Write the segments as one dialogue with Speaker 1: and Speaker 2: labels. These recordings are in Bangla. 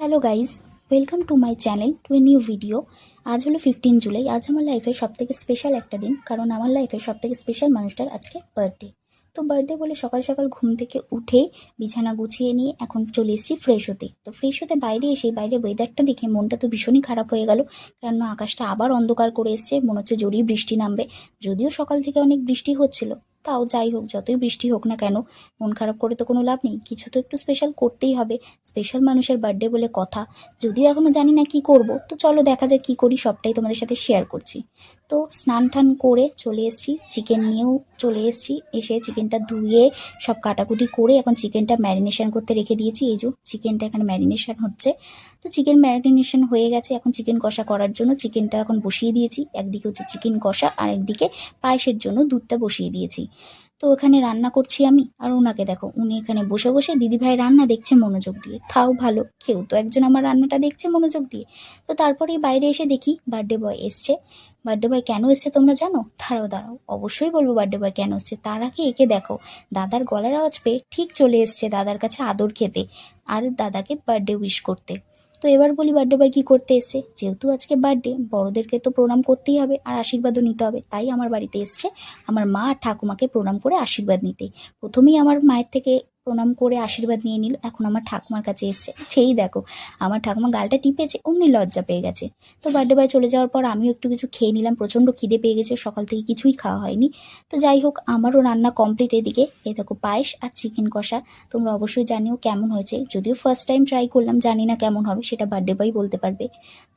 Speaker 1: Hello guys, welcome to my channel to a new video. আজ হলো 15 জুলাই। আজ আমার লাইফের সবথেকে স্পেশাল একটা দিন, কারণ আমার লাইফের সবথেকে স্পেশাল মানুষটার আজকে বার্থডে। তো বার্থডে বলে সকাল সকাল ঘুম থেকে উঠে বিছানা গুছিয়ে নিয়ে এখন চলে এসেছি ফ্রেশ হতে। তো ফ্রেশ হতে বাইরে এসে বাইরের ওয়েদারটা দেখে মনটা তো ভীষণই খারাপ হয়ে গেল, কেননা আকাশটা আবার অন্ধকার করে এসছে, মনে হচ্ছে জোরেই বৃষ্টি নামবে। যদিও সকাল থেকে অনেক বৃষ্টি হচ্ছিল, তাও যাই হোক, যতই বৃষ্টি হোক না কেন মন খারাপ করে তো কোনো লাভ নেই, কিছু তো একটু স্পেশাল করতেই হবে। স্পেশাল মানুষের বার্থডে বলে কথা, যদিও এখনো জানি না কি করব, তো চলো দেখা যাক কি করি, সবটাই তোমাদের সাথে শেয়ার করছি। তো স্নান টান করে চলে এসেছি, চিকেন নিয়েও চলে এসেছি। এসে চিকেনটা ধুয়ে সব কাটাকুটি করে এখন চিকেনটা ম্যারিনেশন করতে রেখে দিয়েছি। এই যে চিকেনটা এখানে ম্যারিনেশন হচ্ছে। তো চিকেন ম্যারিনেশন হয়ে গেছে, এখন চিকেন কষা করার জন্য চিকেনটা এখন বসিয়ে দিয়েছি। একদিকে হচ্ছে চিকেন কষা আর একদিকে পায়েসের জন্য দুধটা বসিয়ে দিয়েছি। তো ওখানে রান্না করছি আমি, আর ওনাকে দেখো, উনি এখানে বসে বসে দিদিভাই রান্না দেখছে মনোযোগ দিয়ে। তাও ভালো, কেউ তো একজন আমার রান্নাটা দেখছে মনোযোগ দিয়ে। তো তারপরে বাইরে এসে দেখি বার্থডে বয় এসছে। বার্থডে বয় কেন এসছে তোমরা জানো? দাঁড়াও দাঁড়াও, অবশ্যই বলবো বার্থডে বয় কেন এসছে। তার আগে একে দেখো, দাদার গলার আওয়াজ পেয়ে ঠিক চলে এসছে দাদার কাছে আদর খেতে আর দাদাকে বার্থডে উইশ করতে। তো এবার বলি বার্থডে বয় কি করতে এসছে। যেহেতু আজকে বার্থডে, বড়দেরকে তো প্রণাম করতেই হবে আর আশীর্বাদও নিতে হবে, তাই আমার বাড়িতে এসছে আমার মা আর ঠাকুমাকে প্রণাম করে আশীর্বাদ নিতে। প্রথমেই আমার মায়ের থেকে প্রণাম করে আশীর্বাদ নিয়ে নিল, এখন আমার ঠাকুমার কাছে এসছে। সেই দেখো, আমার ঠাকুমা গালটা টিপেছে, অমনি লজ্জা পেয়ে গেছে। তো বার্থডে বয় চলে যাওয়ার পর আমিও একটু কিছু খেয়ে নিলাম, প্রচণ্ড খিদে পেয়ে গেছে, সকাল থেকে কিছুই খাওয়া হয়নি। তো যাই হোক, আমারও রান্না কমপ্লিট। এদিকে এই দেখো পায়েস আর চিকেন কষা, তোমরা অবশ্যই জানিও কেমন হয়েছে। যদিও ফার্স্ট টাইম ট্রাই করলাম, জানি না কেমন হবে, সেটা বার্থডে বয় বলতে পারবে।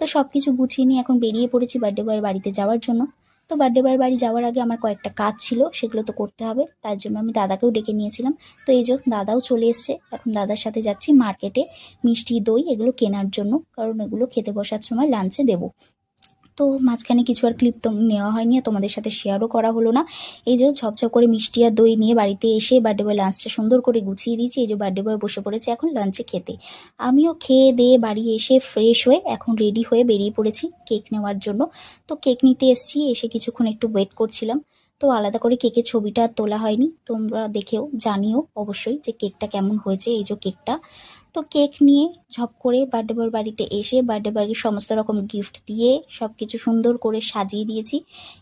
Speaker 1: তো সব কিছু গুছিয়ে নিয়ে এখন বেরিয়ে পড়েছি বার্থডে বয়ের বাড়িতে যাওয়ার জন্য। তো বার্থডে বয়ের বাড়ি যাওয়ার আগে আমার কয়েকটা কাজ ছিল, সেগুলো তো করতে হবে, তার জন্য আমি দাদাকেও ডেকে নিয়েছিলাম। তো এই যে দাদাও চলে এসছে, এখন দাদার সাথে যাচ্ছি মার্কেটে মিষ্টি দই এগুলো কেনার জন্য, কারণ এগুলো খেতে বসার সময় লাঞ্চে দেবো। তো মাঝখানে কিছু আর ক্লিপ তো নেওয়া হয়নি, আর তোমাদের সাথে শেয়ারও করা হলো না। এই যে ঝপঝপ করে মিষ্টি আর দই নিয়ে বাড়িতে এসে বার্থডে বয় লাঞ্চটা সুন্দর করে গুছিয়ে দিয়েছি। এই যে বার্থডে বয় বসে পড়েছে এখন লাঞ্চে খেতে। আমিও খেয়ে দিয়ে বাড়ি এসে ফ্রেশ হয়ে এখন রেডি হয়ে বেরিয়ে পড়েছি কেক নেওয়ার জন্য। তো কেক নিতে এসেছি, এসে কিছুক্ষণ একটু ওয়েট করছিলাম। তো আলাদা করে কেকের ছবিটা তোলা হয়নি, তোমরা দেখেও জানিও অবশ্যই যে কেকটা কেমন হয়েছে। এই যে কেকটা, তো কেক নিয়ে ঝপ করে বার্থডে বয়ের বাড়িতে এসে বার্থডে বয়কে সমস্ত রকম গিফট দিয়ে সব কিছু সুন্দর করে সাজিয়ে দিয়েছি।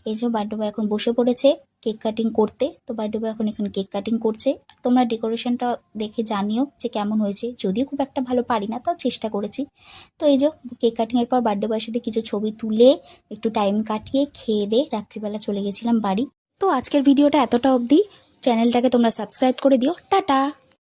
Speaker 1: এই যে বার্থডে বয় এখন বসে পড়েছে কেক কাটিং করতে। তো বার্থডে বয় এখন এখানে কেক কাটিং করছে। তোমরা ডেকোরেশনটা দেখে জানিও যে কেমন হয়েছে, যদিও খুব একটা ভালো পারি না, তাও চেষ্টা করেছি। তো এই যে কেক কাটিংয়ের পর বার্থডে বয়ের সাথে কিছু ছবি তুলে একটু টাইম কাটিয়ে খেয়ে দিয়ে রাত্রিবেলা চলে গেছিলাম বাড়ি। তো আজকের ভিডিওটা এতটা অবধি, চ্যানেলটাকে তোমরা সাবস্ক্রাইব করে দিও। টাটা।